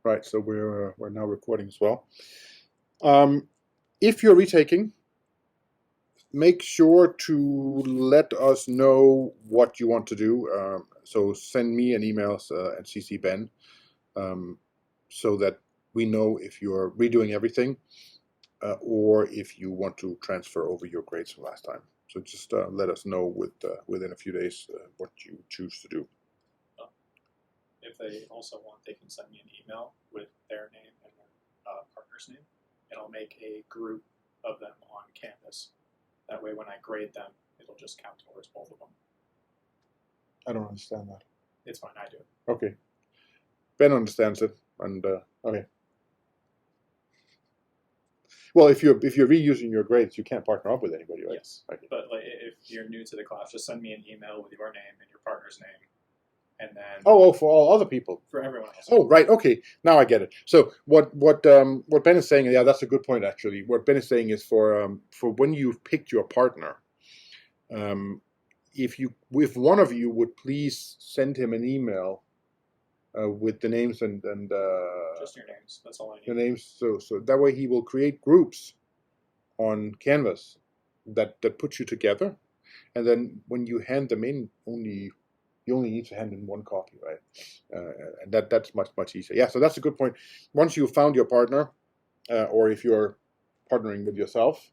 Right, so we're now recording as well. If you're retaking, make sure to let us know what you want to do. So send me an email and CC Ben, so that we know if you're redoing everything or if you want to transfer over your grades from last time. So just let us know within a few days what you choose to do. If they also want, they can send me an email with their name and their partner's name, and I'll make a group of them on Canvas. That way, when I grade them, it'll just count towards both of them. I don't understand that. It's fine, I do. Okay. Ben understands it, and okay. Well, if you're reusing your grades, you can't partner up with anybody, right? Yes, okay. But like, if you're new to the class, just send me an email with your name and your partner's name, and then for all other people, for everyone else. Oh, right, okay, now I get it. So what Ben is saying, yeah, that's a good point actually. What Ben is saying is for when you've picked your partner, if one of you would please send him an email with the names and just your names. That's all I need. Your names, so that way he will create groups on Canvas that put you together, and then when you hand them in, you only need to hand in one copy, right? And that's much easier. Yeah, so that's a good point. Once you've found your partner, or if you're partnering with yourself,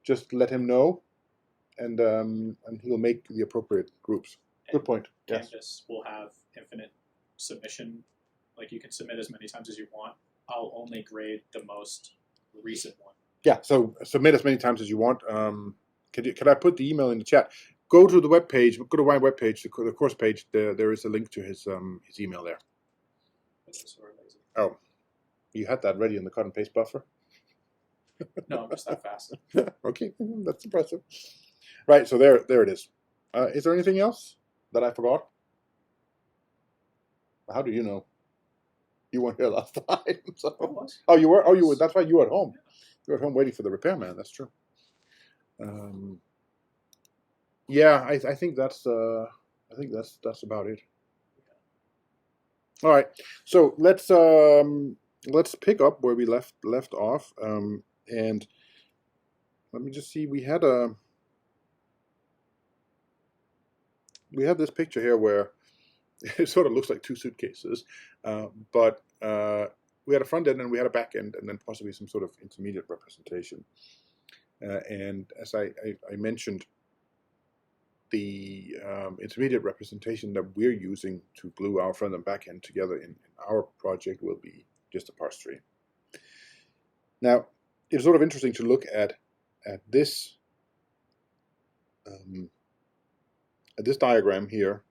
just let him know, and he'll make the appropriate groups. Good point. Canvas Yes. will have infinite submission. Like you can submit as many times as you want. I'll only grade the most recent one. Yeah, so submit as many times as you want. Could I put the email in the chat? Go to the web page. Go to my web page, the course page. There is a link to his email there. Oh, you had that ready in the cut and paste buffer? No, I'm just that fast. Okay, that's impressive. Right, so there it is. Is there anything else that I forgot? How do you know? You weren't here last time. So. I was. Oh, you were. Oh, you were. That's why you were at home. You were at home waiting for the repairman. That's true. Yeah, I think that's about it. All right, so let's pick up where we left off, and let me just see. We had this picture here where it sort of looks like two suitcases, but we had a front end and we had a back end, and then possibly some sort of intermediate representation. And as I mentioned, the intermediate representation that we're using to glue our front and back end together in our project will be just a parse tree. Now, it's sort of interesting to look at this diagram here,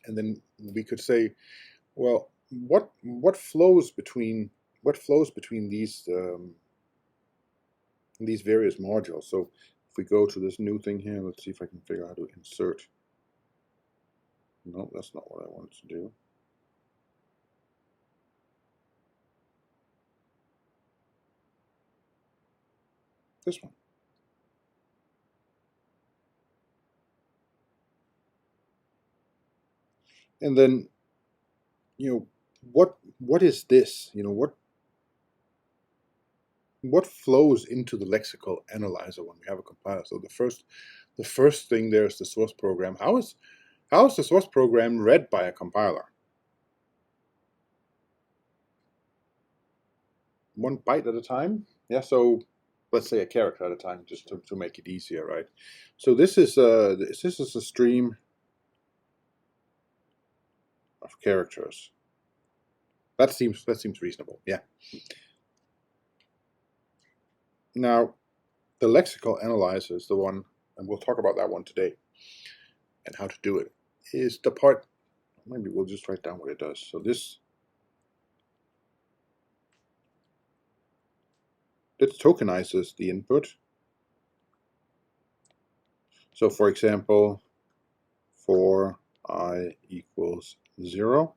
and then we could say, well, what flows between these various modules? So if we go to this new thing here, let's see if I can figure out how to insert. No, that's not what I wanted to do. This one. And then, what is this? What flows into the lexical analyzer when we have a compiler? So the first thing there is the source program. How is the source program read by a compiler? 1 byte at a time? Yeah, so let's say a character at a time, just to make it easier, right? So this is a stream of characters. That seems reasonable, yeah. Now, the lexical analyzer is the one, and we'll talk about that one today, and how to do it, is the part, maybe we'll just write down what it does. So this tokenizes the input. So for example, for I equals 0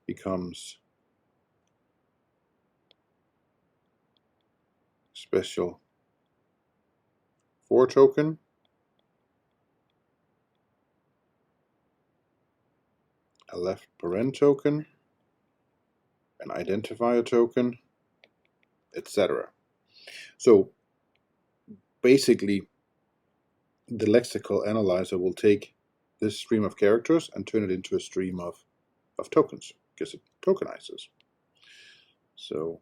becomes special for token, a left paren token, an identifier token, etc. So basically, the lexical analyzer will take this stream of characters and turn it into a stream of tokens, because it tokenizes. So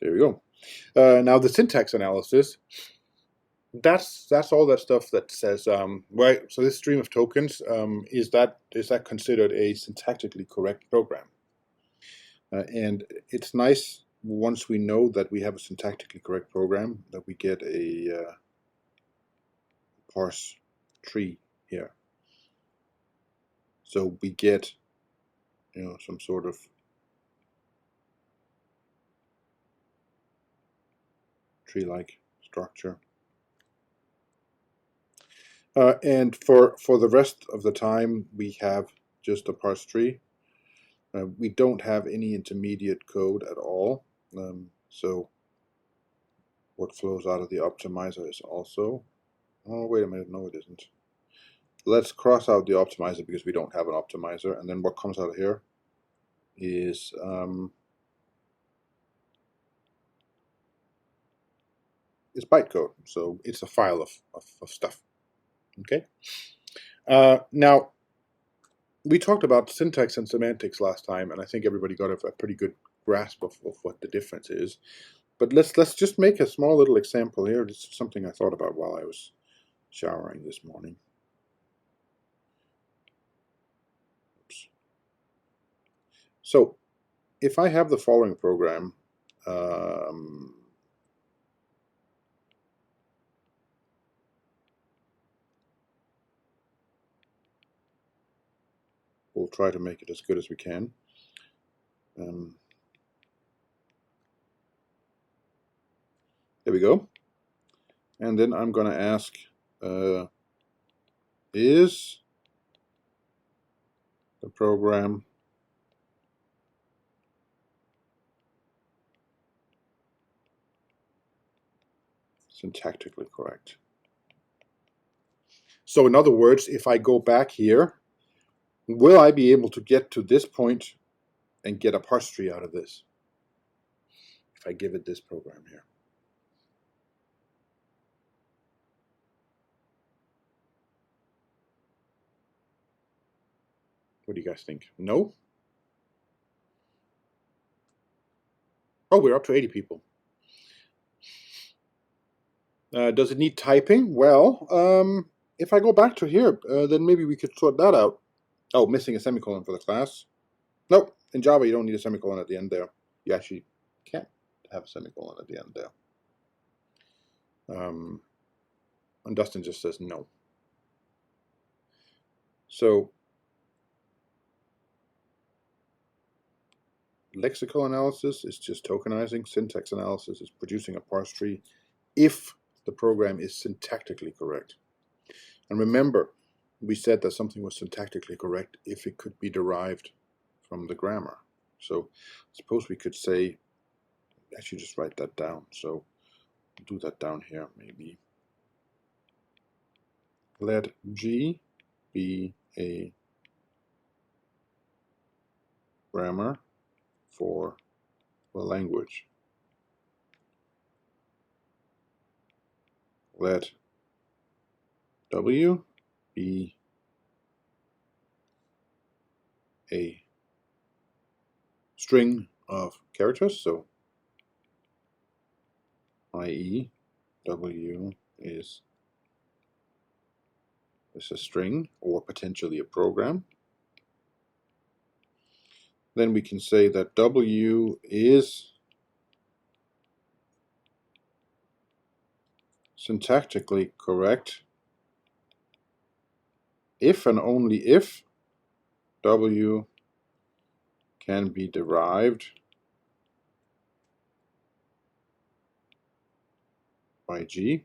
there we go. Now the syntax analysis, that's all that stuff that says, right, so this stream of tokens, is that considered a syntactically correct program? And it's nice once we know that we have a syntactically correct program that we get a parse tree here. So we get, some sort of tree-like structure. And for the rest of the time, we have just a parse tree. We don't have any intermediate code at all. So what flows out of the optimizer is also, oh, wait a minute, no it isn't. Let's cross out the optimizer because we don't have an optimizer. And then what comes out of here is bytecode. So it's a file of stuff. Okay. Now, we talked about syntax and semantics last time, and I think everybody got a pretty good grasp of what the difference is. But let's just make a small little example here. This is something I thought about while I was showering this morning. Oops. So if I have the following program, we'll try to make it as good as we can. There we go. And then I'm going to ask, is the program syntactically correct? So in other words, if I go back here, will I be able to get to this point and get a parse tree out of this if I give it this program here? What do you guys think? No? Oh, we're up to 80 people. Does it need typing? Well, if I go back to here, then maybe we could sort that out. Oh, missing a semicolon for the class. Nope. In Java, you don't need a semicolon at the end there. You actually can't have a semicolon at the end there. And Dustin just says no. So lexical analysis is just tokenizing. Syntax analysis is producing a parse tree if the program is syntactically correct. And remember, we said that something was syntactically correct if it could be derived from the grammar. So suppose we could say, actually just write that down. So do that down here maybe. Let G be a grammar for the language. Let W be a string of characters, so i.e. W is a string or potentially a program. Then we can say that W is syntactically correct if and only if W can be derived by G.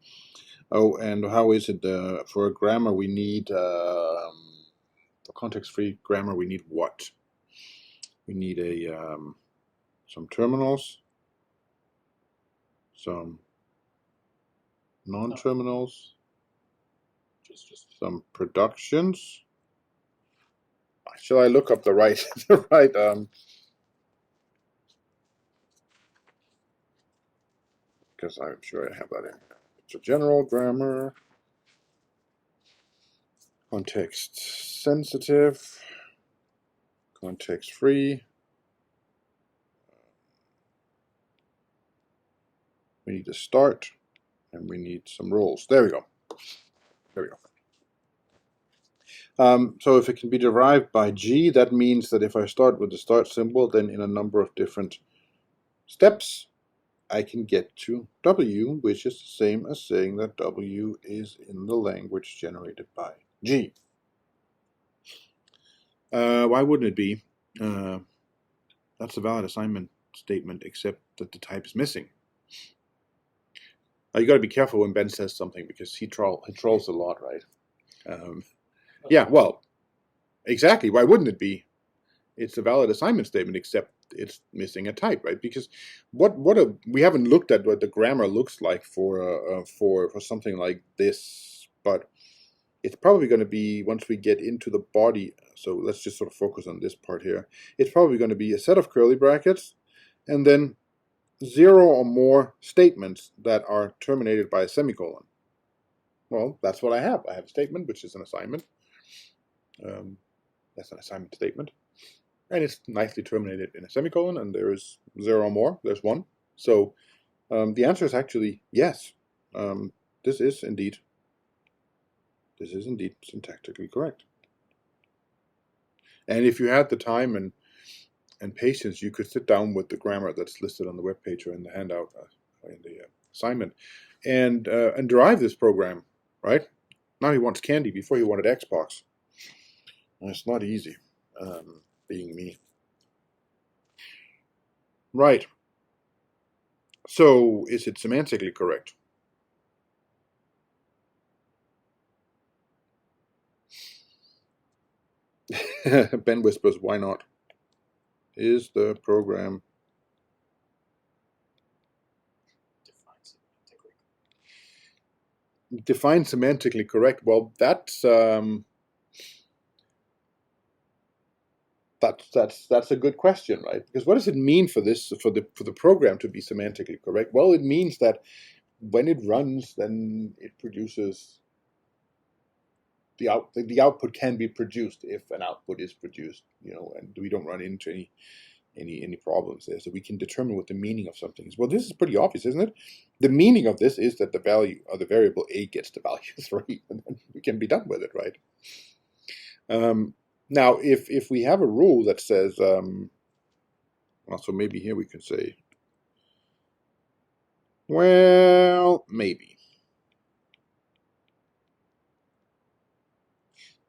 Oh, and how is it for a grammar we need, for context-free grammar we need what? We need some terminals, some non-terminals. is just some productions. Shall I look up the right the right because I'm sure I have that in. It's a general grammar, context sensitive, context free. We need to start, and we need some rules. There we go. There we go. So if it can be derived by G, that means that if I start with the start symbol, then in a number of different steps, I can get to W, which is the same as saying that W is in the language generated by G. Why wouldn't it be? That's a valid assignment statement, except that the type is missing. You got to be careful when Ben says something because he trolls a lot, right? Yeah, well, exactly. Why wouldn't it be? It's a valid assignment statement, except it's missing a type, right? Because we haven't looked at what the grammar looks like for something like this, but it's probably going to be, once we get into the body, so let's just sort of focus on this part here. It's probably going to be a set of curly brackets, and then 0 or more statements that are terminated by a semicolon. Well, that's what I have. I have a statement, which is an assignment. That's an assignment statement. And it's nicely terminated in a semicolon, and there is 0 or more. There's 1. So the answer is actually yes. This is indeed syntactically correct. And if you had the time and patience, you could sit down with the grammar that's listed on the webpage or in the handout, in the assignment, and derive this program, right? Now he wants candy. Before he wanted Xbox. And it's not easy, being me. Right. So, is it semantically correct? Ben whispers, why not? Is the program defined semantically correct? Well, that's a good question, right? Because what does it mean for the program to be semantically correct? Well, it means that when it runs, then it produces the output can be produced if an output is produced, and we don't run into any problems there. So we can determine what the meaning of something is. Well, this is pretty obvious, isn't it? The meaning of this is that the value of the variable a gets the value 3, and then we can be done with it, right? Now, if we have a rule that says, well, so maybe here we can say, well, maybe.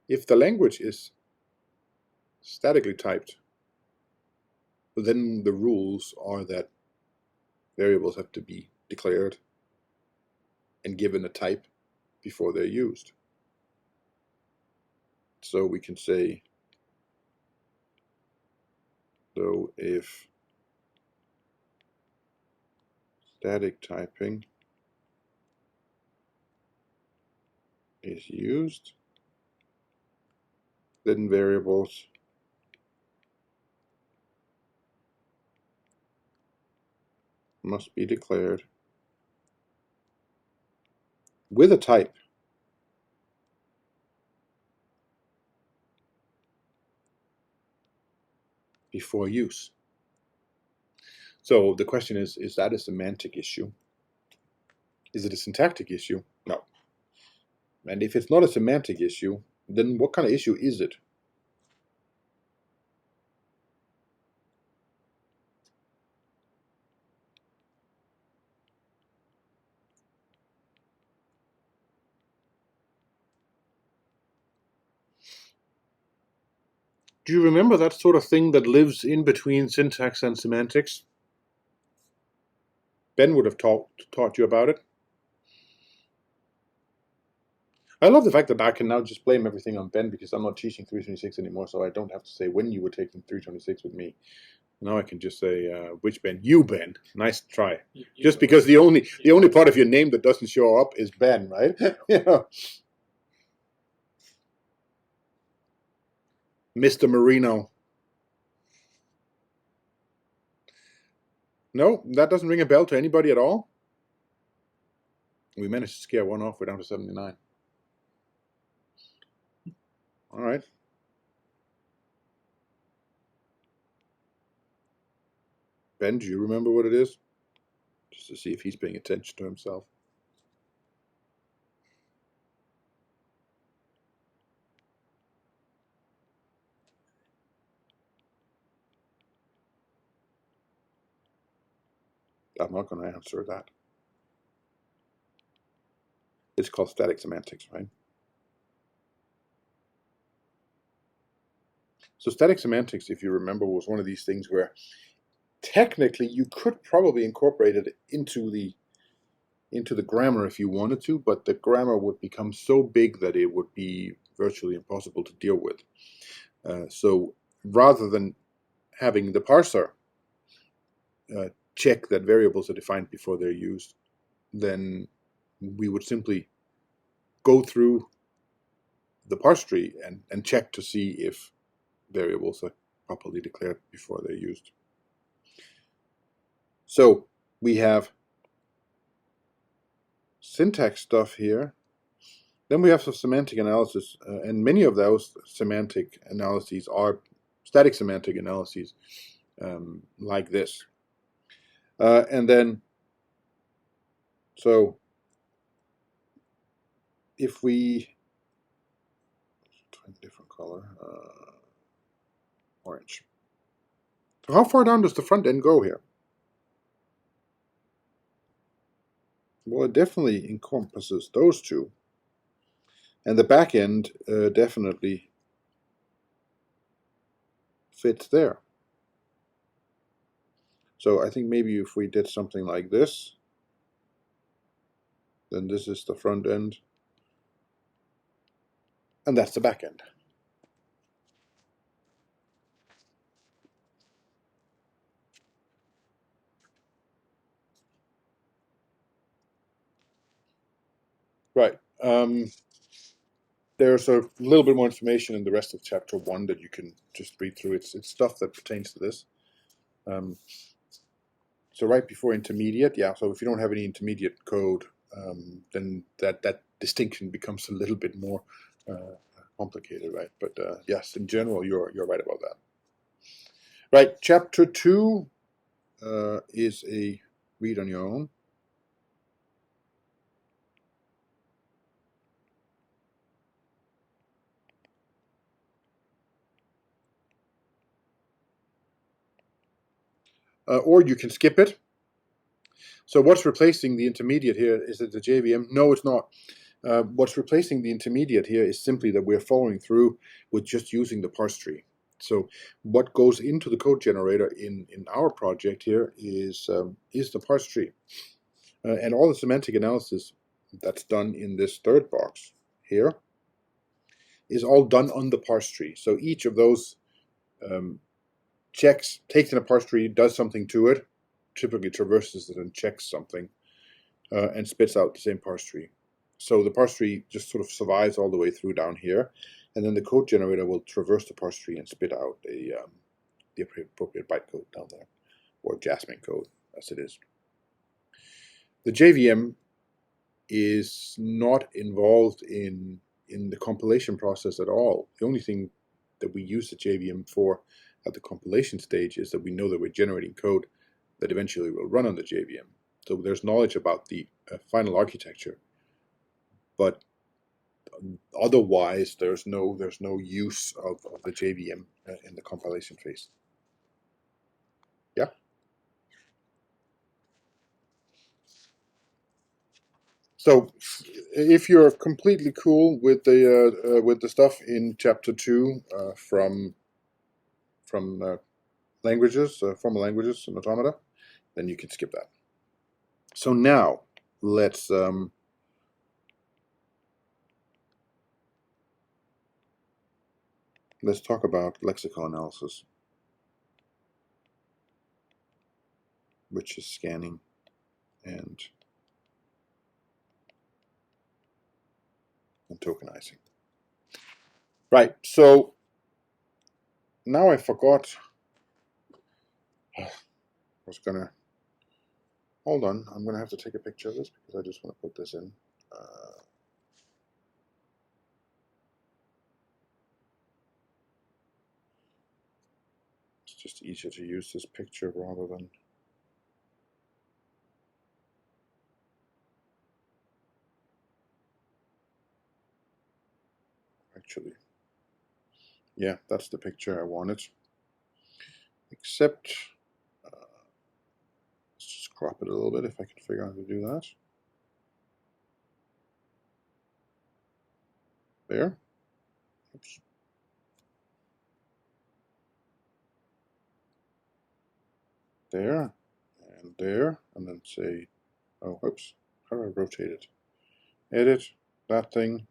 If the language is statically typed, then the rules are that variables have to be declared and given a type before they're used. So we can say, so if static typing is used, then variables must be declared with a type before use. So the question is that a semantic issue? Is it a syntactic issue? No. And if it's not a semantic issue, then what kind of issue is it? Do you remember that sort of thing that lives in between syntax and semantics? Ben would have taught you about it. I love the fact that I can now just blame everything on Ben because I'm not teaching 326 anymore, so I don't have to say when you were taking 326 with me. Now I can just say, which Ben? You, Ben. Nice try. Just because the only part of your name that doesn't show up is Ben, right? Yeah. Mr. Marino. No, that doesn't ring a bell to anybody at all. We managed to scare one off. We're down to 79. All right. Ben, do you remember what it is? Just to see if he's paying attention to himself. I'm not going to answer that. It's called static semantics, right? So static semantics, if you remember, was one of these things where technically you could probably incorporate it into the grammar if you wanted to, but the grammar would become so big that it would be virtually impossible to deal with. So rather than having the parser check that variables are defined before they're used, then we would simply go through the parse tree and check to see if variables are properly declared before they're used. So we have syntax stuff here. Then we have some semantic analysis, and many of those semantic analyses are static semantic analyses, like this. And then, so if we try a different color, orange. So how far down does the front end go here? Well, it definitely encompasses those two. And the back end definitely fits there. So I think maybe if we did something like this, then this is the front end, and that's the back end. Right. There's a little bit more information in the rest of chapter 1 that you can just read through. It's stuff that pertains to this. So right before intermediate, yeah, so if you don't have any intermediate code, then that distinction becomes a little bit more complicated, right? But yes, in general, you're right about that. Right, chapter 2 is a read on your own. Or you can skip it. So what's replacing the intermediate here? Is it the JVM? No, it's not. What's replacing the intermediate here is simply that we're following through with just using the parse tree. So what goes into the code generator in our project here is the parse tree. And all the semantic analysis that's done in this third box here is all done on the parse tree. So each of those checks, takes in a parse tree, does something to it, typically traverses it and checks something, and spits out the same parse tree. So the parse tree just sort of survives all the way through down here, and then the code generator will traverse the parse tree and spit out the appropriate bytecode down there, or Jasmine code, as it is. The JVM is not involved in the compilation process at all. The only thing that we use the JVM for at the compilation stage is that we know that we're generating code that eventually will run on the JVM. So there's knowledge about the final architecture, but otherwise there's no use of the JVM in the compilation phase. Yeah. So if you're completely cool with the stuff in chapter 2 from languages, formal languages and automata, then you can skip that. So now let's talk about lexical analysis, which is scanning and tokenizing. Right. So now I forgot. I was gonna hold on. I'm gonna have to take a picture of this because I just want to put this in. It's just easier to use this picture rather than. Actually, yeah, that's the picture I wanted. Except, let's just crop it a little bit if I can figure out how to do that. There. Oops. There, and then say, oh, oops, how do I rotate it? Edit, that thing.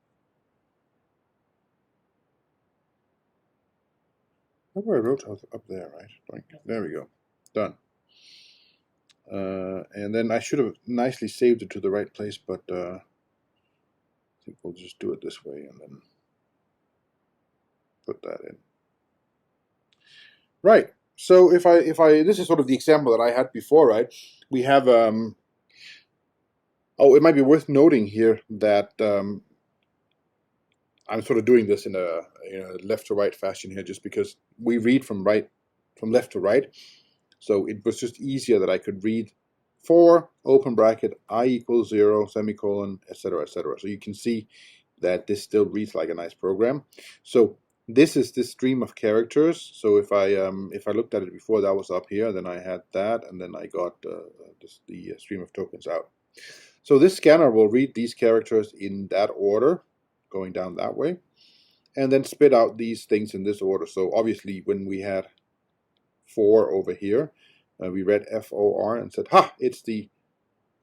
How do I rotate up there, right? There we go. Done. And then I should have nicely saved it to the right place, but I think we'll just do it this way and then put that in. Right. So if I this is sort of the example that I had before, right? We have oh, it might be worth noting here that I'm sort of doing this in a left to right fashion here, just because we read from left to right. So it was just easier that I could read for open bracket I equals 0 semicolon etc. etc. So you can see that this still reads like a nice program. So this is this stream of characters. So if I looked at it before, that was up here, then I had that, and then I got the stream of tokens out. So this scanner will read these characters in that order, going down that way, and then spit out these things in this order. So obviously when we had 4 over here, we read FOR and said, ha, it's the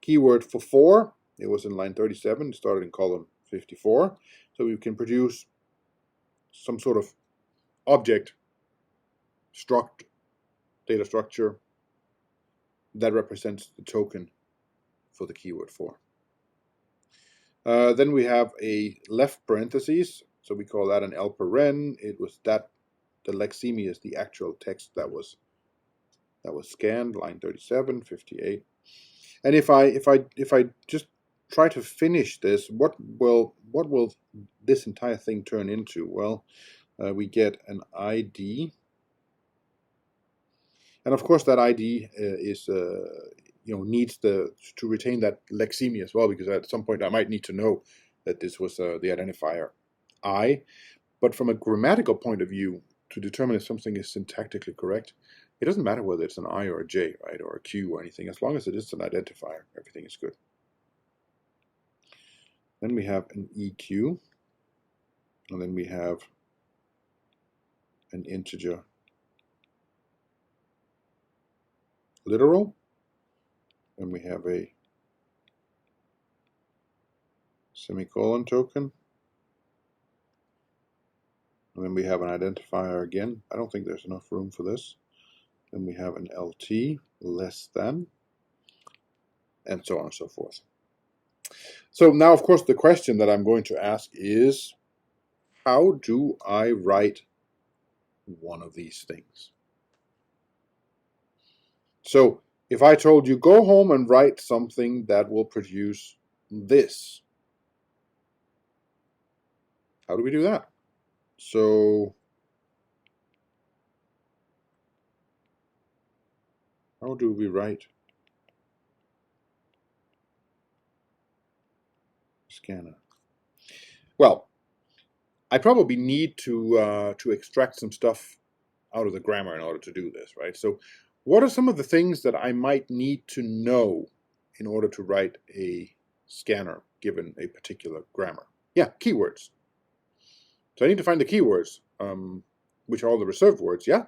keyword for 4. It was in line 37, it started in column 54. So we can produce some sort of object, data structure that represents the token for the keyword 4. Then we have a left parentheses, so we call that an L-paren. It was that the lexeme is the actual text that was scanned, line 37, 58. And if I just try to finish this, what will this entire thing turn into? Well, we get an ID, and of course that ID is needs to retain that lexeme as well, because at some point I might need to know that this was the identifier I. But from a grammatical point of view, to determine if something is syntactically correct, it doesn't matter whether it's an I or a J, right, or a Q or anything. As long as it is an identifier, everything is good. Then we have an EQ, and then we have an integer literal, and we have a semicolon token, and then we have an identifier again. I don't think there's enough room for this. Then we have an LT less than, and so on and so forth. So now, of course, the question that I'm going to ask is, how do I write one of these things? So if I told you, go home and write something that will produce this, how do we do that? So how do we write scanner? Well, I probably need to extract some stuff out of the grammar in order to do this, right? So what are some of the things that I might need to know in order to write a scanner given a particular grammar? Yeah, keywords. So I need to find the keywords, which are all the reserved words, yeah?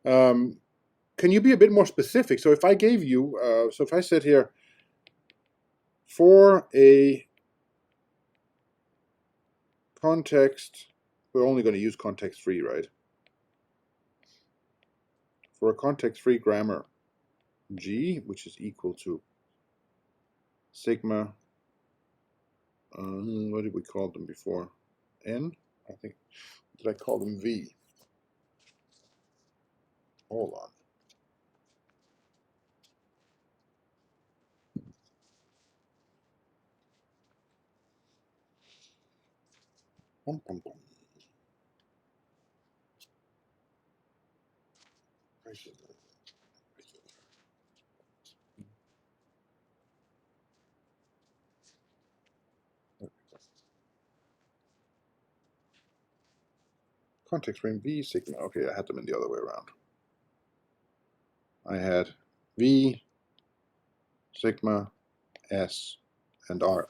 Can you be a bit more specific? So if I gave you, so if I said here, for a context, we're only going to use context-free, right? For a context-free grammar, G, which is equal to sigma, what did we call them before? N, I think. Did I call them V? Hold on. Bum, bum, bum. Context frame V, sigma. Okay, I had them in the other way around. I had V, sigma, S, and R.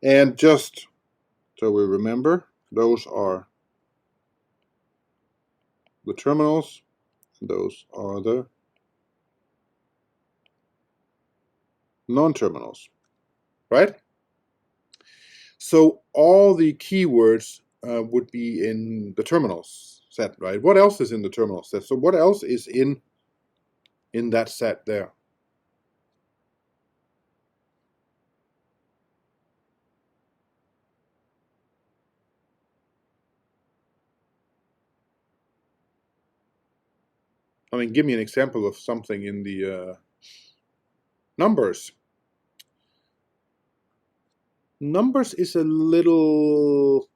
And just so we remember, those are the terminals, those are the non-terminals, right? So all the keywords would be in the terminals set, right? What else is in the terminal set? So what else is in that set there? I mean, give me an example of something in the numbers. Numbers is a little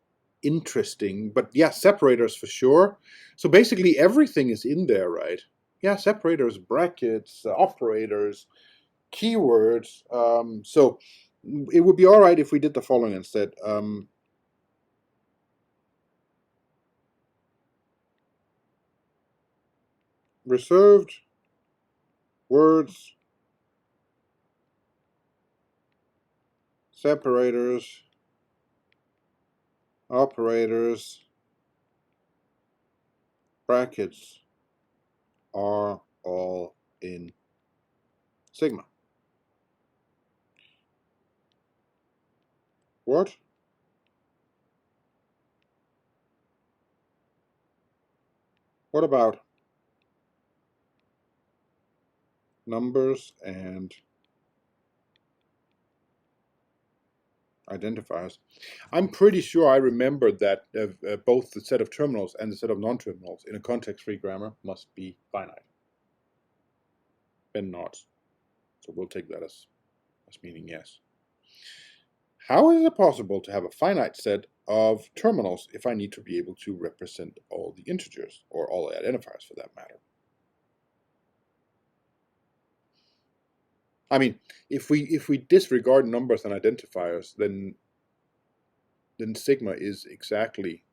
interesting, but yeah, separators for sure. So basically everything is in there, right? Yeah, separators, brackets, operators, keywords. So it would be all right if we did the following instead. Reserved words, separators, operators, brackets are all in sigma. What? What about numbers and identifiers? I'm pretty sure I remember that both the set of terminals and the set of non-terminals in a context-free grammar must be finite and not. So we'll take that as meaning yes. How is it possible to have a finite set of terminals if I need to be able to represent all the integers, or all the identifiers for that matter? I mean, if we disregard numbers and identifiers, then sigma is exactly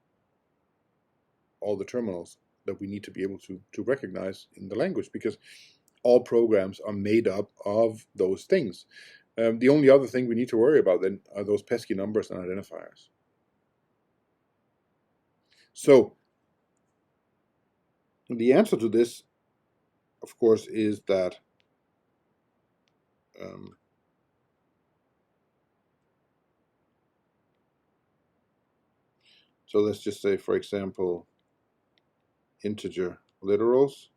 all the terminals that we need to be able to recognize in the language, because all programs are made up of those things. The only other thing we need to worry about then are those pesky numbers and identifiers. So the answer to this, of course, is that so let's just say, for example, integer literals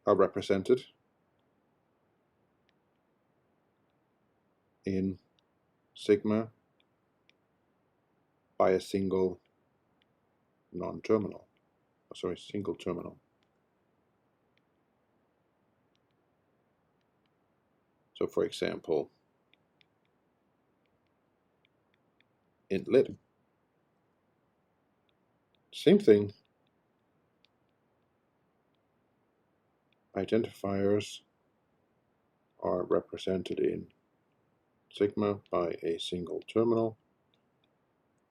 are represented in sigma by a single non-terminal, sorry, single terminal. So for example, int lit, same thing, identifiers are represented in sigma by a single terminal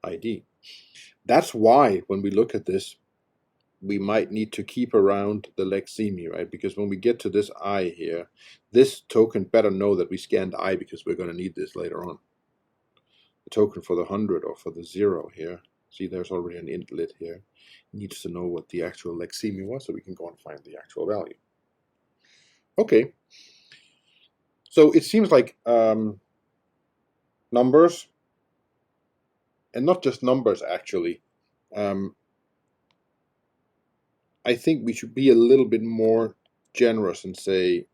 ID. That's why when we look at this, we might need to keep around the lexeme, right? Because when we get to this I here, this token better know that we scanned I, because we're going to need this later on. The token for the 100 or for the 0 here, see there's already an int lit here, it needs to know what the actual lexeme was so we can go and find the actual value. Okay, so it seems like numbers, and not just numbers actually, I think we should be a little bit more generous and say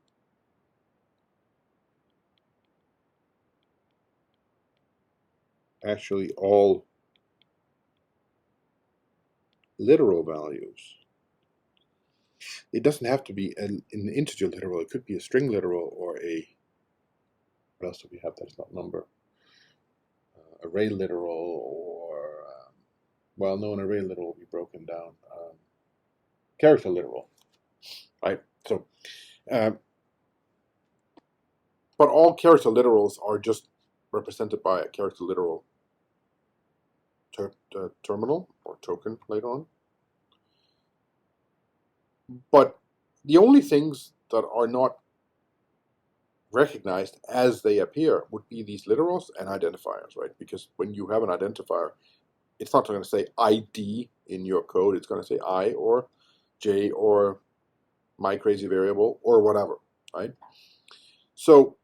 actually all literal values. It doesn't have to be an integer literal. It could be a string literal or a, what else do we have that's not number? Array literal or, well, no, an array literal will be broken down. Character literal, right? So, but all character literals are just represented by a character literal terminal or token later on. But the only things that are not recognized as they appear would be these literals and identifiers, right? Because when you have an identifier, it's not going to say ID in your code. It's going to say I or J or my crazy variable or whatever, right? So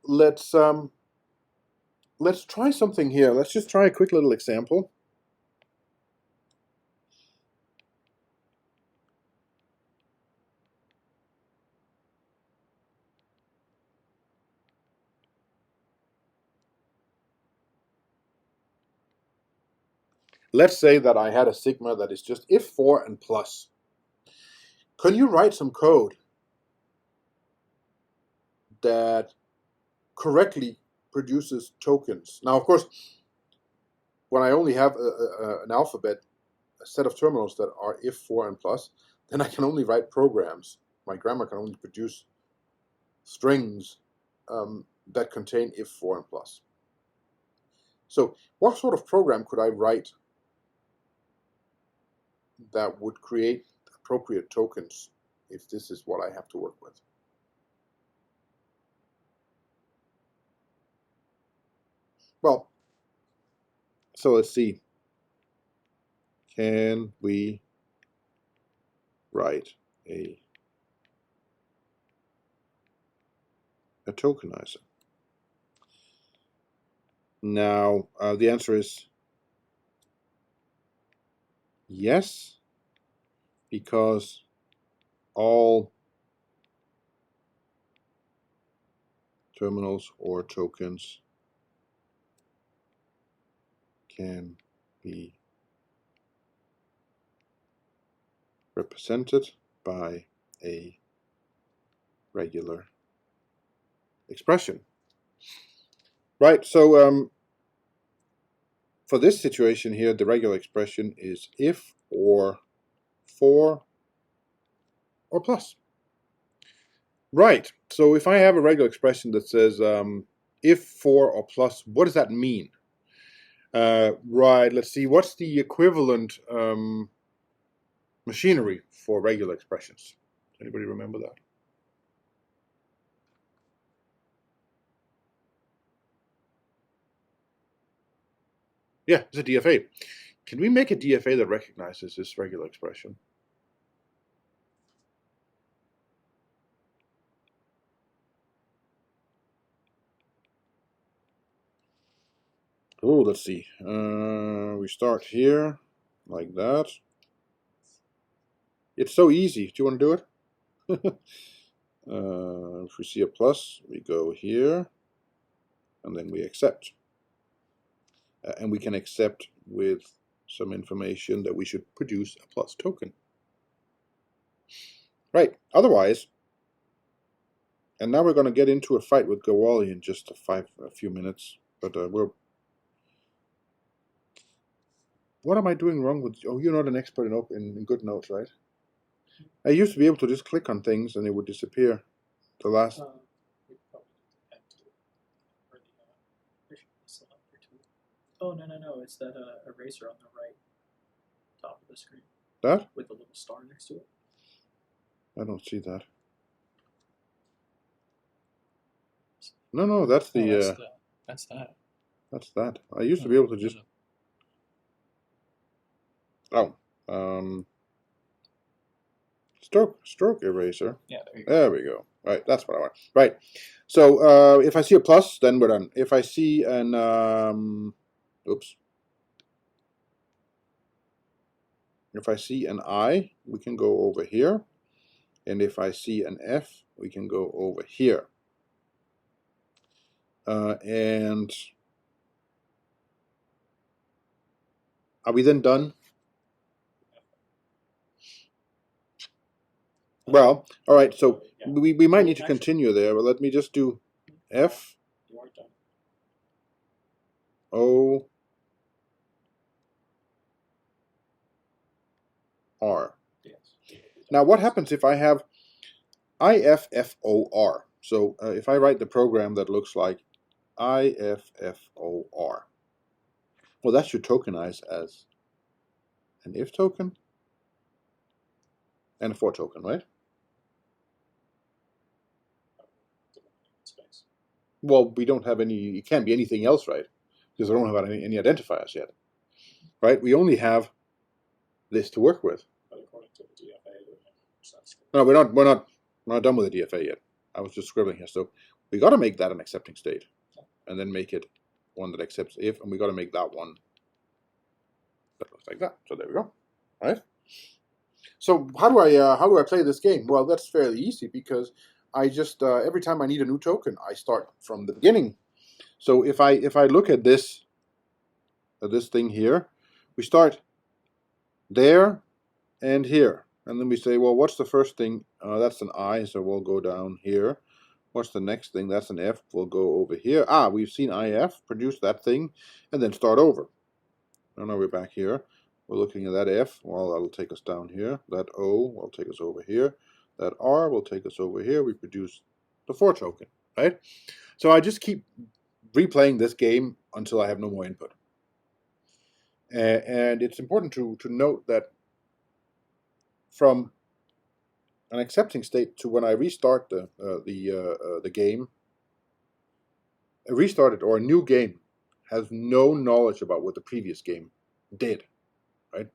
let's try something here. Let's just try a quick little example. Let's say that I had a sigma that is just if for and plus. Can you write some code that correctly produces tokens? Now, of course, when I only have an alphabet, a set of terminals that are if, for, and plus, then I can only write programs. My grammar can only produce strings that contain if, for, and plus. So what sort of program could I write that would create appropriate tokens if this is what I have to work with? Well, so let's see. Can we write a tokenizer? Now, the answer is yes, because all terminals or tokens can be represented by a regular expression. Right, so for this situation here, the regular expression is if or for or plus. Right, so if I have a regular expression that says if, for, or plus, what does that mean? Right, let's see, what's the equivalent machinery for regular expressions? Anybody remember that? Yeah, it's a DFA. Can we make a DFA that recognizes this regular expression? Oh, let's see. We start here, like that. It's so easy. Do you want to do it? If we see a plus, we go here, and then we accept. And we can accept with some information that we should produce a plus token. Right, otherwise, and now we're going to get into a fight with Gowally in just a few minutes, but what am I doing wrong with, oh, you're not an expert in GoodNotes, right? I used to be able to just click on things and it would disappear. The last... Oh, no, it's that eraser on the right top of the screen. That? With the little star next to it. I don't see that. No, that's the... that's that. That's that. I used to be able to just... Oh. Stroke eraser. Yeah, there you go. There we go. Right, that's what I want. Right. So if I see a plus, then we're done. If I see an... oops. If I see an I, we can go over here. And if I see an F, we can go over here. And are we then done? Well, all right, so Yeah. we might need to Actually- continue there, but let me just do F, You weren't done. O, R. Yes. Now, what happens if I have IFFOR? So if I write the program that looks like IFFOR, well, that should tokenize as an if token and a for token, right? Space. Well, we don't have any, it can't be anything else, right? Because I don't have any identifiers yet, right? We only have this to work with. But according to the DFA, No, we're not done with the DFA yet. I was just scribbling here. So we got to make that an accepting state, and then make it one that accepts if, and we got to make that one that looks like that. So there we go. All right. So how do I play this game? Well, that's fairly easy because I just every time I need a new token, I start from the beginning. So if I look at this thing here, we start there and here, and then we say, well, what's the first thing? That's an I, so we'll go down here. What's the next thing? That's an F. We'll go over here. We've seen IF, produce that thing, and then start over. And now we're back here. We're looking at that F. Well, that'll take us down here. That O will take us over here. That R will take us over here. We produce the for token, right? So I just keep replaying this game until I have no more input. And it's important to note that from an accepting state to when I restart the game, a restarted or a new game has no knowledge about what the previous game did, right?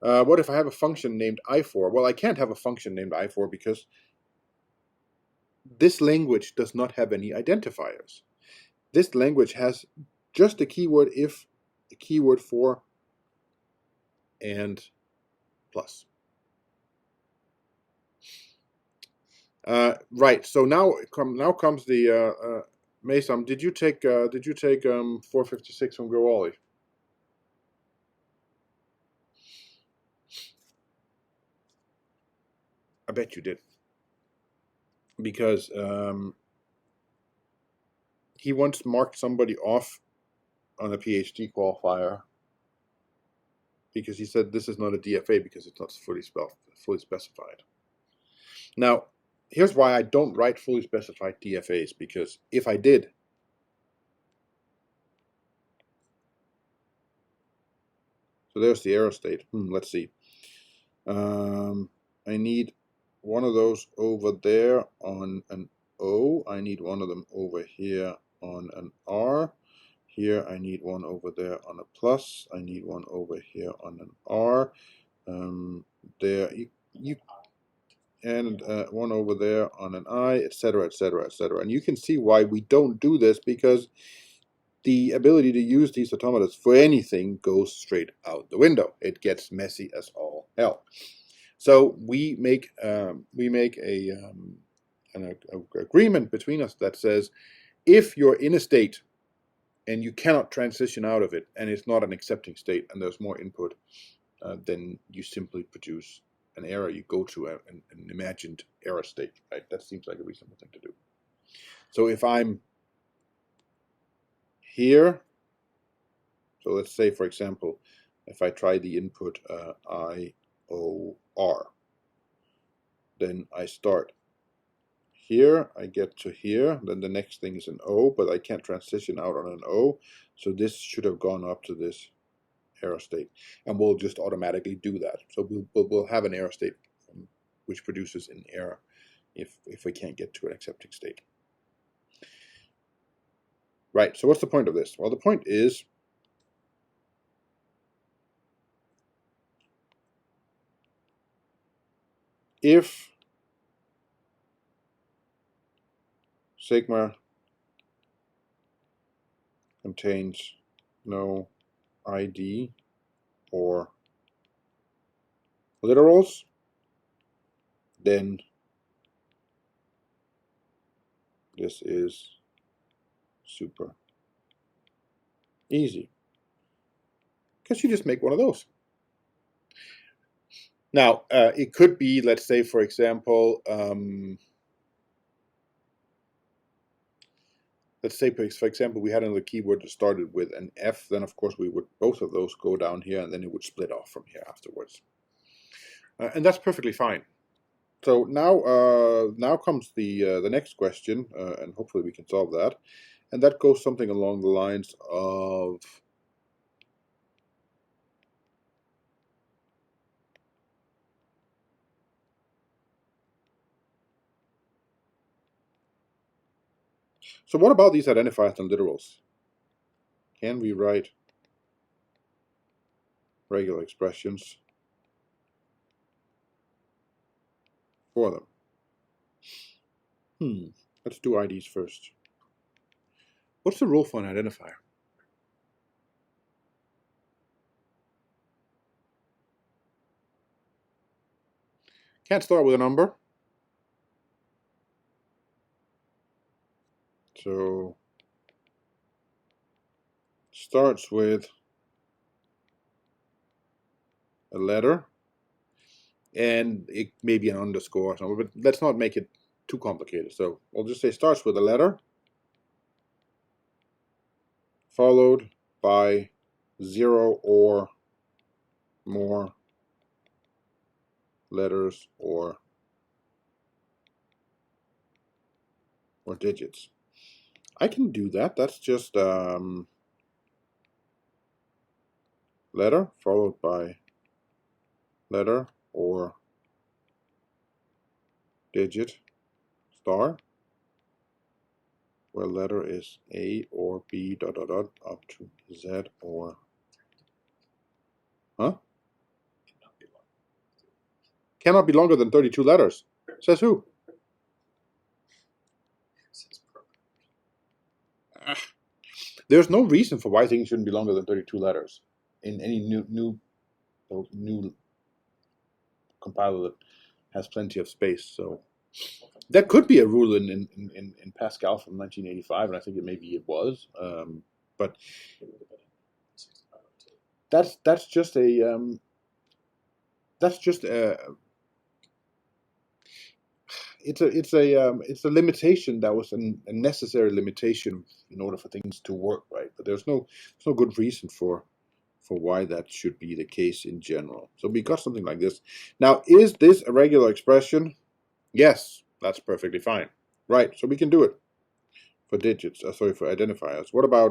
What if I have a function named I4? Well, I can't have a function named I4 because this language does not have any identifiers. This language has just a keyword if, a keyword for, and plus. Right. So now comes the Mason. Did you take 456 from Growali? I bet you did, because he once marked somebody off on a PhD qualifier because he said this is not a DFA because it's not fully specified. Now, here's why I don't write fully specified DFAs, because if I did, so there's the error state. Let's see. I need one of those over there on an O. I need one of them over here on an R. Here I need one over there on a plus. I need one over here on an R. There you and one over there on an I, etc., etc., etc. And you can see why we don't do this, because the ability to use these automatas for anything goes straight out the window. It gets messy as all hell. So we make an agreement between us that says, if you're in a state and you cannot transition out of it, and it's not an accepting state, and there's more input, then you simply produce an error. You go to an imagined error state, right? That seems like a reasonable thing to do. So if I'm here, so let's say, for example, if I try the input IOR, then I start here, I get to here, then the next thing is an O, but I can't transition out on an O, so this should have gone up to this error state, and we'll just automatically do that. So we'll have an error state which produces an error if we can't get to an accepting state. Right, so what's the point of this? Well, the point is if sigma contains no ID or literals, then this is super easy. Because you just make one of those. Now, it could be, let's say, for example, let's say, for example, we had another keyword that started with an F, then of course we would both of those go down here, and then it would split off from here afterwards. And that's perfectly fine. So now comes the next question, and hopefully we can solve that. And that goes something along the lines of, so what about these identifiers and literals? Can we write regular expressions for them? Let's do IDs first. What's the rule for an identifier? Can't start with a number. So starts with a letter, and it may be an underscore or something, but let's not make it too complicated. So we'll just say starts with a letter, followed by 0 or more letters or digits. I can do that. That's just letter followed by letter or digit star, where letter is A or B dot dot dot up to Z or cannot be longer than 32 letters. Says who? There's no reason for why things shouldn't be longer than 32 letters in any new compiler that has plenty of space. So that could be a rule in Pascal from 1985, and I think it was. But that's just a it's a limitation that was a necessary limitation in order for things to work, right? But there's no good reason for why that should be the case in general. So we got something like this. Now, is this a regular expression? Yes, that's perfectly fine. Right, so we can do it for digits, for identifiers. What about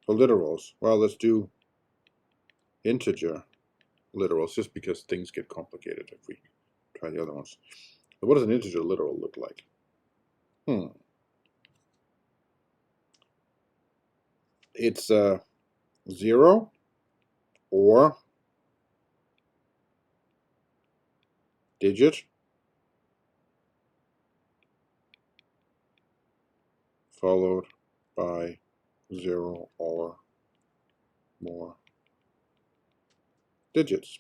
for literals? Well, let's do integer literals, just because things get complicated if we try the other ones. But what does an integer literal look like? It's 0 or digit followed by 0 or more digits.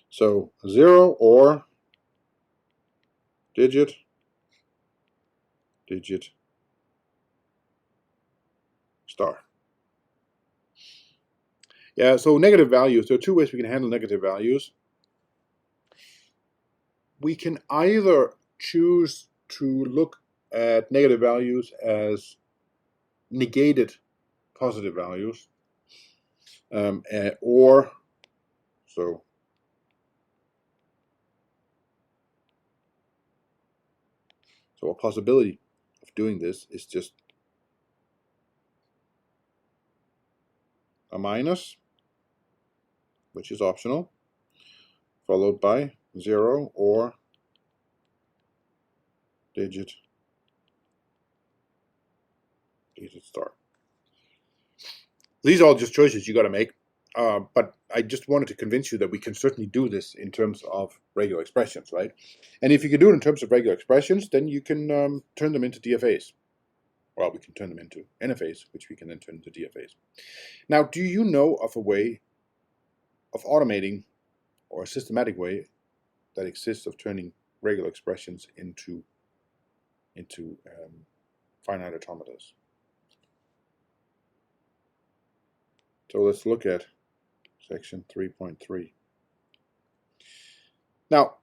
So 0 or digit star. Yeah, so negative values, there are two ways we can handle negative values. We can either choose to look at negative values as negated positive values, or so a possibility of doing this is just a minus, which is optional, followed by 0 or digit star. These are all just choices you got to make, but I just wanted to convince you that we can certainly do this in terms of regular expressions, right? And if you can do it in terms of regular expressions, then you can turn them into DFAs. Well, we can turn them into NFAs, which we can then turn into DFAs. Now, do you know of a way of automating, or a systematic way that exists of turning regular expressions into into finite automatas. So let's look at section 3.3. Now,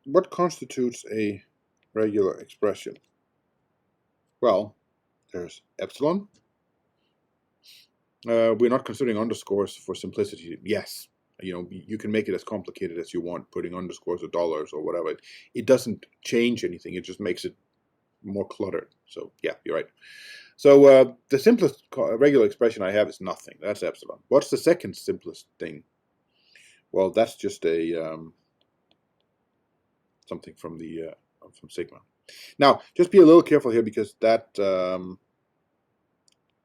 what constitutes a regular expression? Well, there's epsilon. We're not considering underscores for simplicity. Yes, you can make it as complicated as you want, putting underscores or dollars or whatever. It doesn't change anything. It just makes it more cluttered. So yeah, you're right. So the simplest regular expression I have is nothing. That's epsilon. What's the second simplest thing? Well, that's just a something from the from sigma. Now, just be a little careful here, because that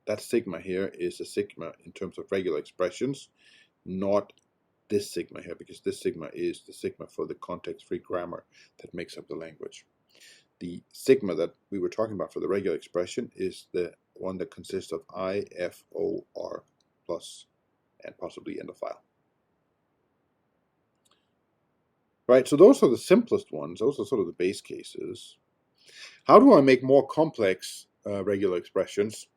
that sigma here is a sigma in terms of regular expressions, not this sigma here, because this sigma is the sigma for the context-free grammar that makes up the language. The sigma that we were talking about for the regular expression is the one that consists of I, F, O, R plus, and possibly end of file. Right, so those are the simplest ones. Those are sort of the base cases. How do I make more complex regular expressions?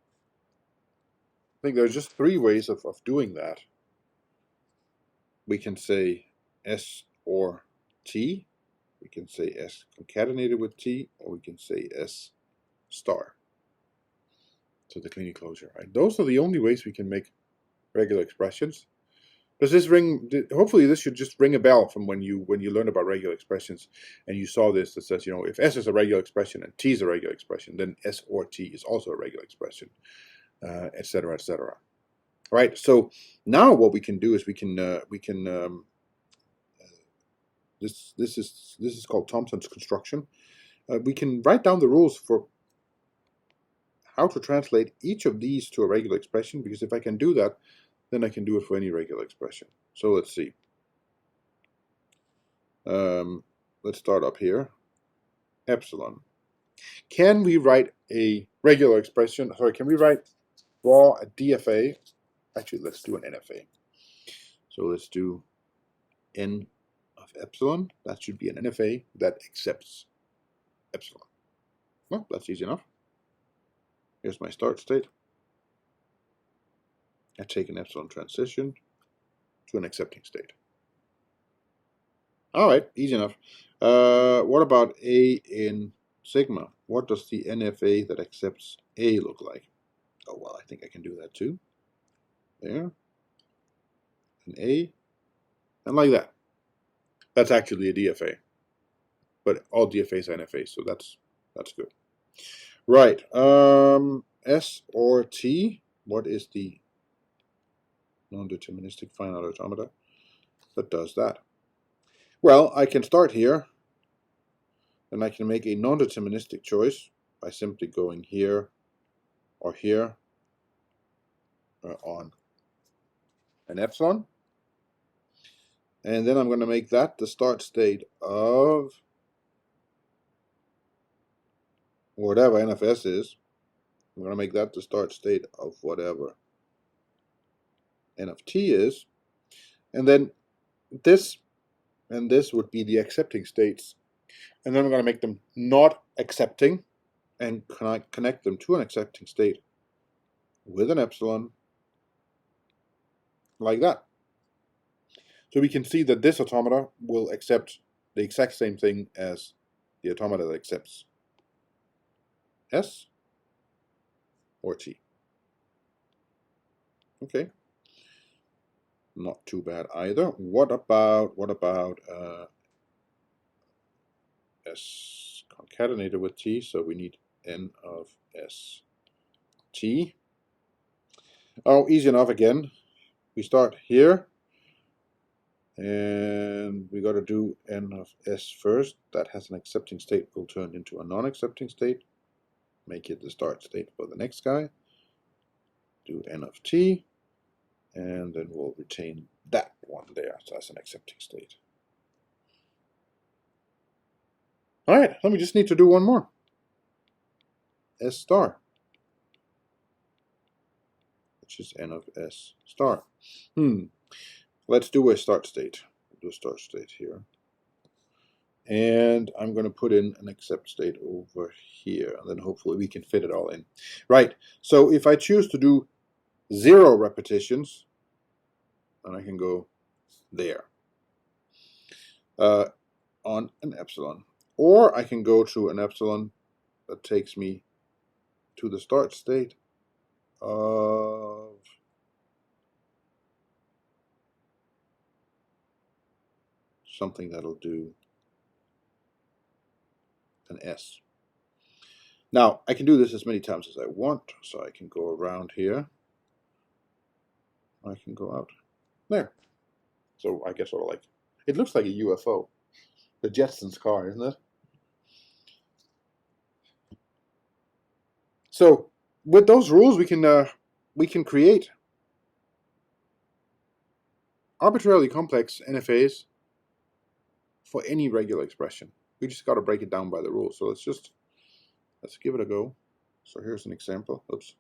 I think there's just three ways of doing that. We can say S or T. We can say S concatenated with T, or we can say S star. So the cleaning closure, right? Those are the only ways we can make regular expressions. Does this ring? Hopefully, this should just ring a bell from when you learn about regular expressions, and you saw this that says, if S is a regular expression and T is a regular expression, then S or T is also a regular expression, etc., etc. Right. So now what we can do is this is called Thompson's construction. We can write down the rules for how to translate each of these to a regular expression, because if I can do that, then I can do it for any regular expression. So let's see. Let's start up here. Epsilon. Can we write a regular expression? Sorry, can we draw a DFA? Actually, let's do an NFA. So let's do N of epsilon. That should be an NFA that accepts epsilon. Well, that's easy enough. Here's my start state. I take an epsilon transition to an accepting state. All right, easy enough. What about A in sigma? What does the NFA that accepts A look like? Oh, well, I think I can do that too. There. An A. And like that. That's actually a DFA. But all DFAs are NFAs, so that's good. Right. S or T. What is the non-deterministic finite automata that does that? Well, I can start here, and I can make a non-deterministic choice by simply going here or here on an epsilon. And then I'm going to make that the start state of whatever NFS is. I'm going to make that the start state of whatever N of T is. And then this and this would be the accepting states. And then I'm going to make them not accepting and connect them to an accepting state with an epsilon like that. So we can see that this automata will accept the exact same thing as the automata that accepts S or T. Okay, not too bad either. What about S concatenated with T? So we need N of S T. Oh, easy enough again. We start here, and we got to do N of S first. That has an accepting state, will turn into a non-accepting state. Make it the start state for the next guy. Do N of T, and then we'll retain that one there as an accepting state. All right, let me just need to do one more. S star. which is n of s star. Let's do a start state. We'll do a start state here. And I'm going to put in an accept state over here, and then hopefully we can fit it all in. Right, so if I choose to do 0 repetitions, then I can go there on an epsilon. Or I can go to an epsilon that takes me to the start state of something that'll do an S. Now, I can do this as many times as I want, so I can go around here. I can go out there. So I guess sort of like, it looks like a UFO. The Jetsons car, isn't it? So with those rules, we can create arbitrarily complex NFAs for any regular expression. We just got to break it down by the rules. So let's give it a go. So here's an example. Oops.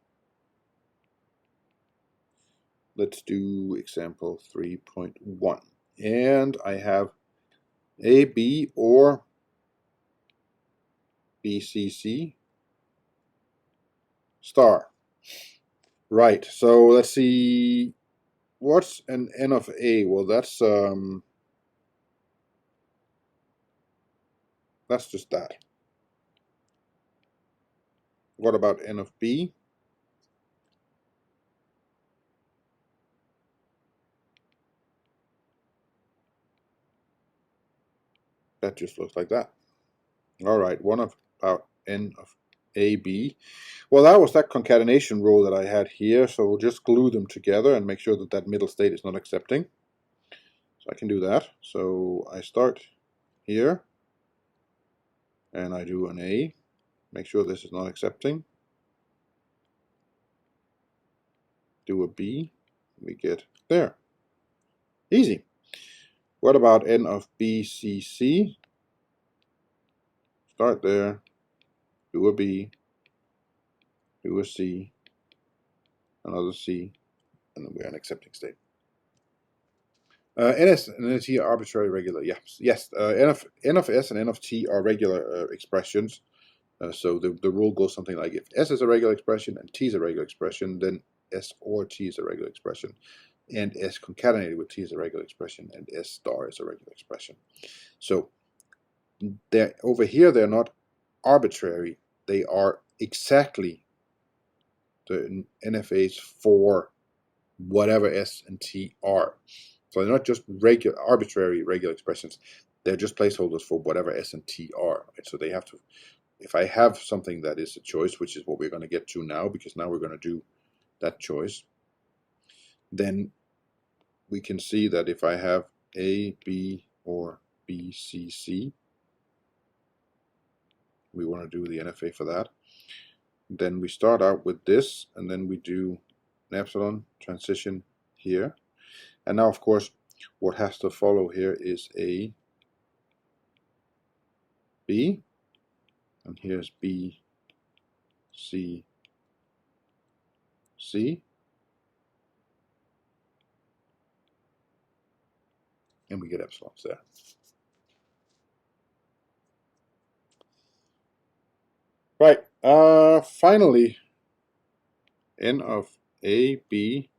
Let's do example 3.1. And I have A, B, or BCC star. Right, so let's see, what's an n of A? Well, that's just that. What about n of B? That just looks like that. All right, one about n of AB. Well, that was that concatenation rule that I had here, so we'll just glue them together and make sure that that middle state is not accepting. So I can do that. So I start here, and I do an A. Make sure this is not accepting. Do a B. We get there. Easy. What about n of BCC? Start there, do a B, do a C, another C, and then we're in accepting state. NS and T are arbitrary regular. Yes. N of S and N of T are regular expressions. So the rule goes something like, if S is a regular expression and T is a regular expression, then S or T is a regular expression, and S concatenated with T is a regular expression, and S star is a regular expression. So they're over here, they're not arbitrary. They are exactly the NFAs for whatever S and T are. So they're not just arbitrary regular expressions. They're just placeholders for whatever S and T are. Right? So they have to, if I have something that is a choice, which is what we're going to get to now, because now we're going to do that choice, then we can see that if I have A, B, or B, C, C, we want to do the NFA for that. Then we start out with this, and then we do an epsilon transition here. And now, of course, what has to follow here is A, B, and here's B, C, C, and we get epsilons there. Right, finally, n of A, B,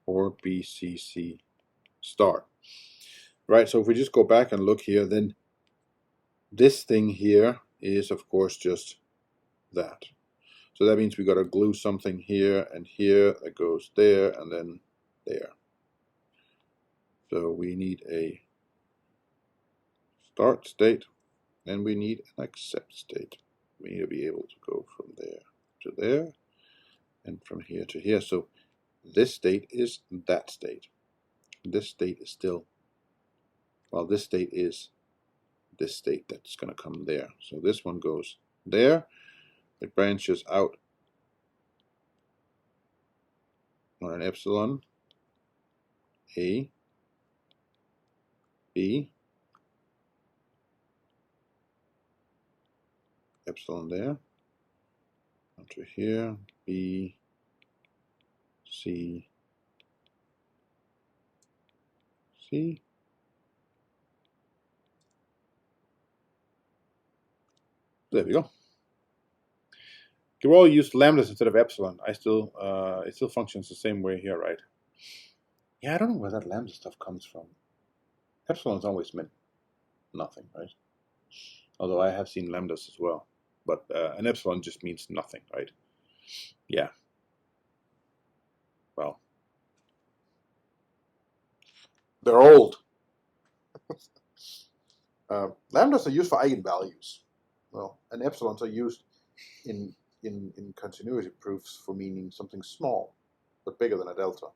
or B, C, C star. Right, so if we just go back and look here, then this thing here is, of course, just that. So that means we got to glue something here and here that goes there and then there. So we need a start state and we need an accept state. We need to be able to go from there to there and from here to here. So this state is that state. This state is still, well, this state is this state that's going to come there. So this one goes there. It branches out on an epsilon, A, B, epsilon there, onto here, B, C. There we go. You all use lambdas instead of epsilon. It still functions the same way here, right? Yeah, I don't know where that lambda stuff comes from. Epsilon's always meant nothing, right? Although I have seen lambdas as well. But an epsilon just means nothing, right? Yeah. Well, they're old. Lambdas are used for eigenvalues. Well, and epsilons are used in continuity proofs for meaning something small, but bigger than a delta.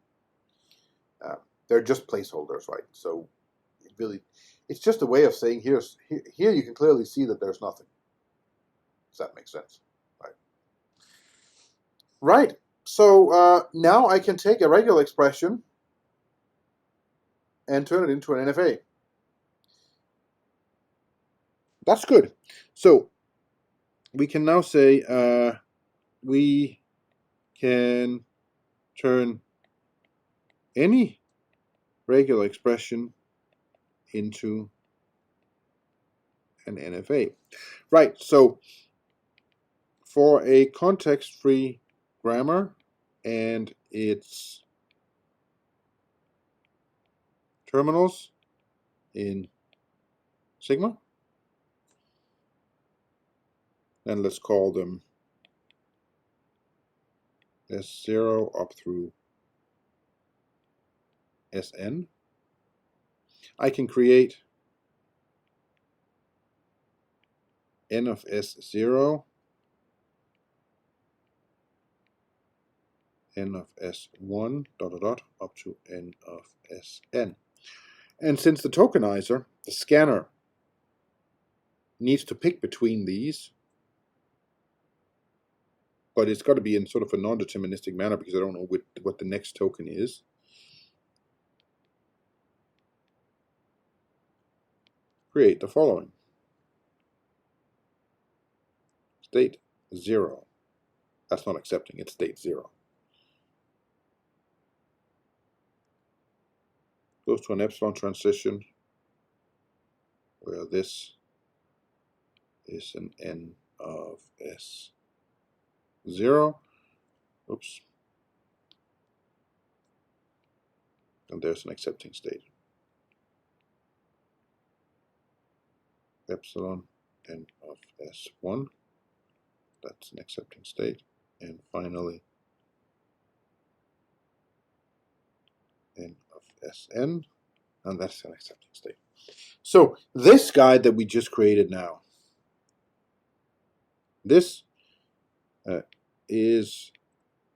They're just placeholders, right? So it's just a way of saying here you can clearly see that there's nothing. Does that make sense? Right. Right. So now I can take a regular expression and turn it into an NFA. That's good. So we can now say we can turn any regular expression into an NFA. Right, so for a context-free grammar and its terminals in sigma, and let's call them S0 up through Sn, I can create n of S0, n of S1, up to n of Sn. And since the tokenizer, the scanner, needs to pick between these, but it's got to be in sort of a non-deterministic manner because I don't know what the next token is. Create the following. State 0. That's not accepting, it's state 0. Goes to an epsilon transition where this is an n of S0. Oops. And there's an accepting state. Epsilon n of S1. That's an accepting state. And finally, n of Sn. And that's an accepting state. So this guy that we just created now, this is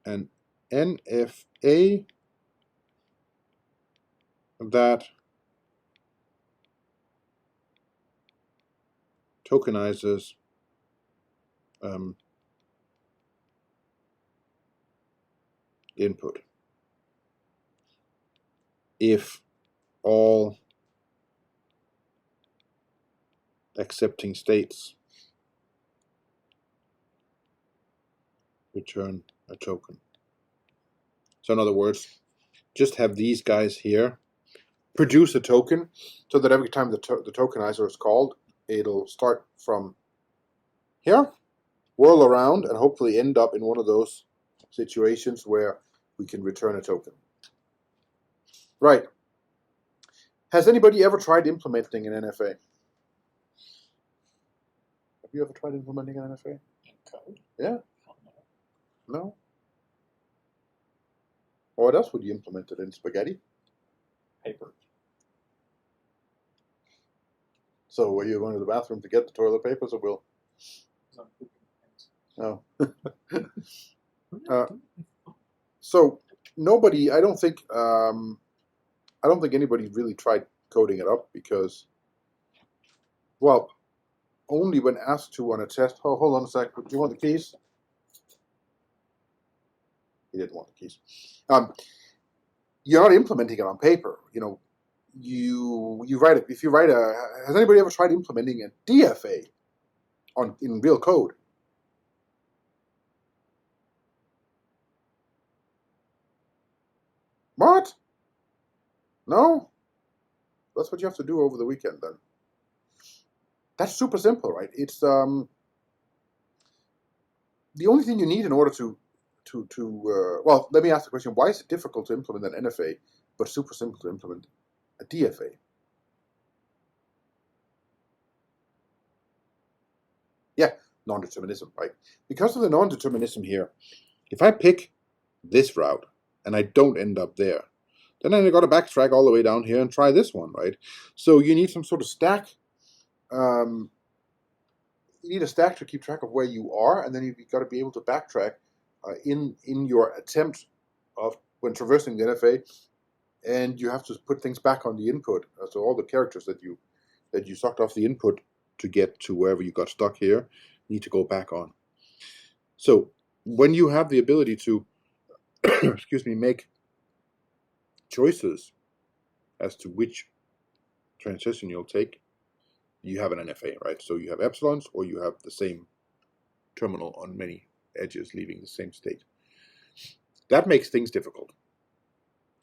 an NFA that tokenizes input if all accepting states return a token. So in other words, just have these guys here produce a token so that every time the tokenizer is called, it'll start from here, whirl around, and hopefully end up in one of those situations where we can return a token. Right. Has anybody ever tried implementing an NFA? Have you ever tried implementing an NFA? In code? Yeah. No? What else would you implement it in? Spaghetti? Paper. So are you going to the bathroom to get the toilet paper? So we'll... No. So nobody, I don't think anybody really tried coding it up because, well, only when asked to on a test. Oh, hold on a sec. Do you want the keys? He didn't want the keys. You're not implementing it on paper. You know, you write it. If you write a, has anybody ever tried implementing a DFA in real code? What? No? That's what you have to do over the weekend then. That's super simple, right? It's the only thing you need in order to well, let me ask the question: why is it difficult to implement an NFA, but super simple to implement a DFA? Yeah, non-determinism, right? Because of the non-determinism here, if I pick this route and I don't end up there, then I got to backtrack all the way down here and try this one, right? So you need some sort of stack. You need a stack to keep track of where you are, and then you've got to be able to backtrack in your attempt of when traversing the NFA, and you have to put things back on the input. So all the characters that you sucked off the input to get to wherever you got stuck here need to go back on. So when you have the ability to excuse me, make choices as to which transition you'll take, you have an NFA, right? So you have epsilons, or you have the same terminal on many edges leaving the same state. That makes things difficult.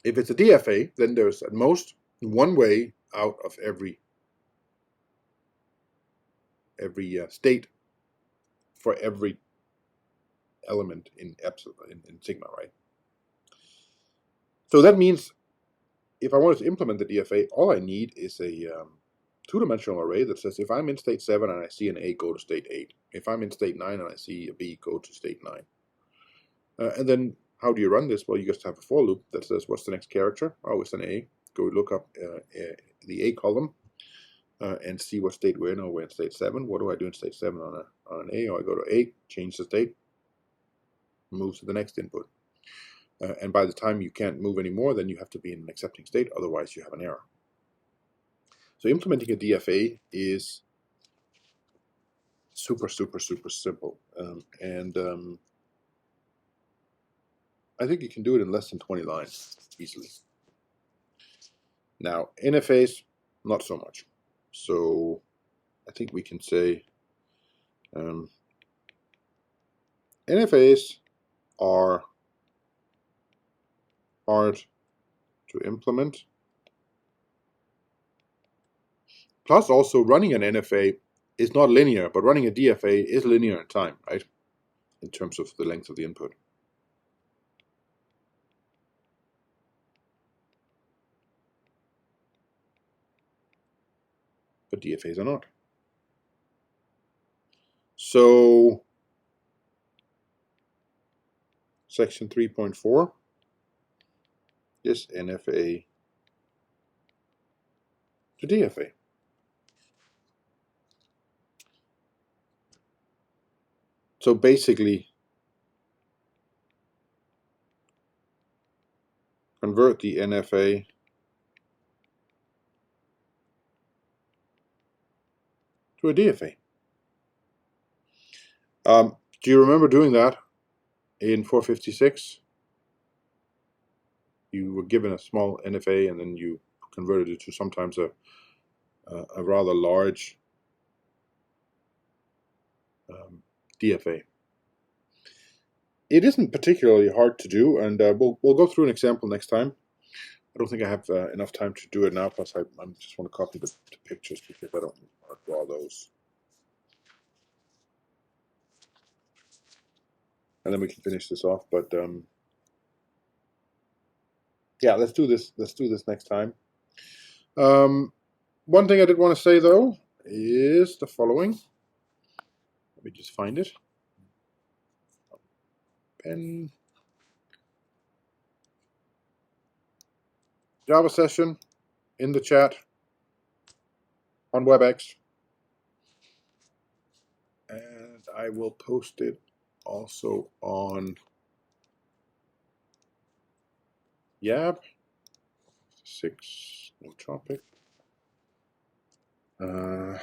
If it's a DFA, then there's at most one way out of every state for every element in epsilon in sigma, right? So that means if I wanted to implement the DFA, all I need is a two-dimensional array that says if I'm in state 7 and I see an A, go to state 8. If I'm in state 9 and I see a B, go to state 9. And then how do you run this? Well, you just have a for loop that says what's the next character? Oh, it's an A. Go look up the A column and see what state we're in. Oh, we're in state 7. What do I do in state 7 on an A? Oh, I go to 8, change the state, move to the next input. And by the time you can't move anymore, then you have to be in an accepting state. Otherwise, you have an error. So implementing a DFA is super, super, super simple. I think you can do it in less than 20 lines easily. Now, NFAs, not so much. So I think we can say NFAs are hard to implement. Plus, also running an NFA is not linear, but running a DFA is linear in time, right? In terms of the length of the input. But DFAs are not. So, section 3.4 is NFA to DFA. So basically, convert the NFA to a DFA. Do you remember doing that in 456? You were given a small NFA and then you converted it to sometimes a rather large DFA. It isn't particularly hard to do, and we'll go through an example next time. I don't think I have enough time to do it now, plus I just want to copy the pictures because I don't want to draw those. And then we can finish this off, but yeah, let's do this next time. One thing I did want to say, though, is the following. Let me just find it. Pen. Java session in the chat on WebEx. And I will post it also on Yab. 6, no topic. There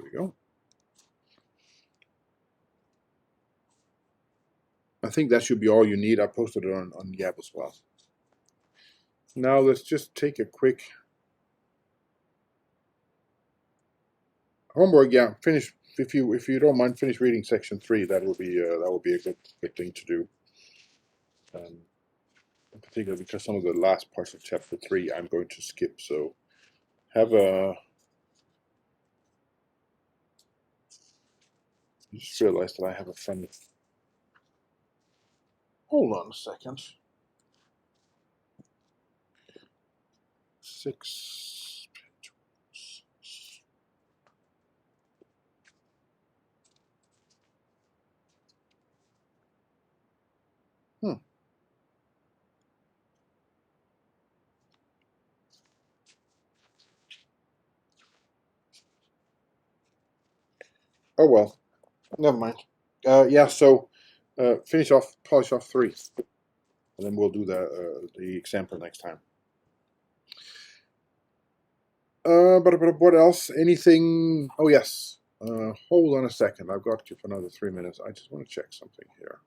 we go. I think that should be all you need. I posted it on Yab as well. Now let's just take a quick homework. Yeah, finish if you don't mind, finish reading section 3. That will be a good thing to do. In particular, because some of the last parts of chapter 3 I'm going to skip. So have a. I just realized that I have a funny. Hold on a second. 6. Oh well, never mind. Yeah, so polish off 3, and then we'll do the example next time. But what else? Anything? Oh yes. Hold on a second. I've got you for another 3 minutes. I just want to check something here.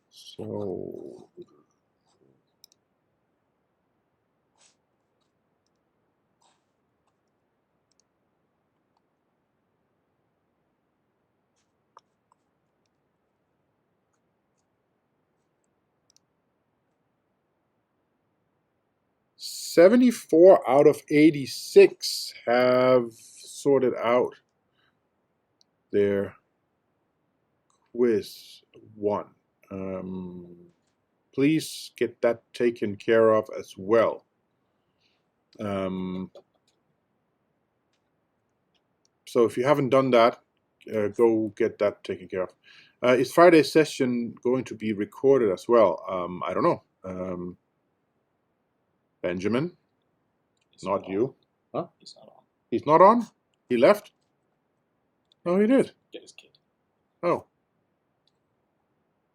So. $74 out of 86 have sorted out their quiz 1. Please get that taken care of as well. So if you haven't done that, go get that taken care of. Is Friday's session going to be recorded as well? I don't know. Benjamin? Not you. Huh? He's not on. He's not on? He left? No, he did. Get his kid. Oh.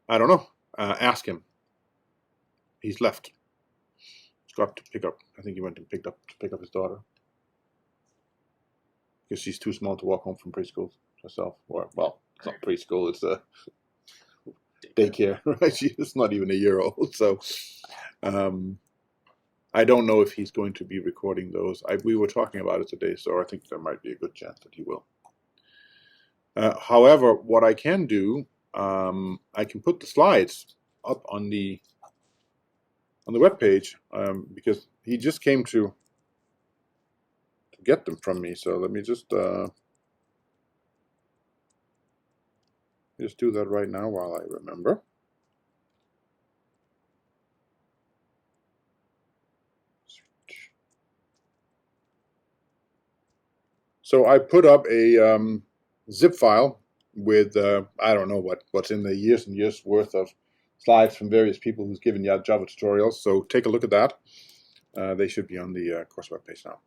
I don't know. Ask him. He's left. He's got to pick up. I think he went and pick up his daughter. Because she's too small to walk home from preschool herself. Or, well, it's not preschool, it's a daycare, right? She's not even a year old. So I don't know if he's going to be recording those. We were talking about it today, so I think there might be a good chance that he will. However, what I can do, I can put the slides up on the webpage, because he just came to get them from me. So let me just do that right now while I remember. So I put up a zip file with I don't know what's in the years and years worth of slides from various people who's given Java tutorials. So take a look at that. They should be on the course webpage now.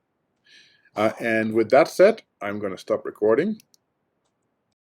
And with that said, I'm going to stop recording.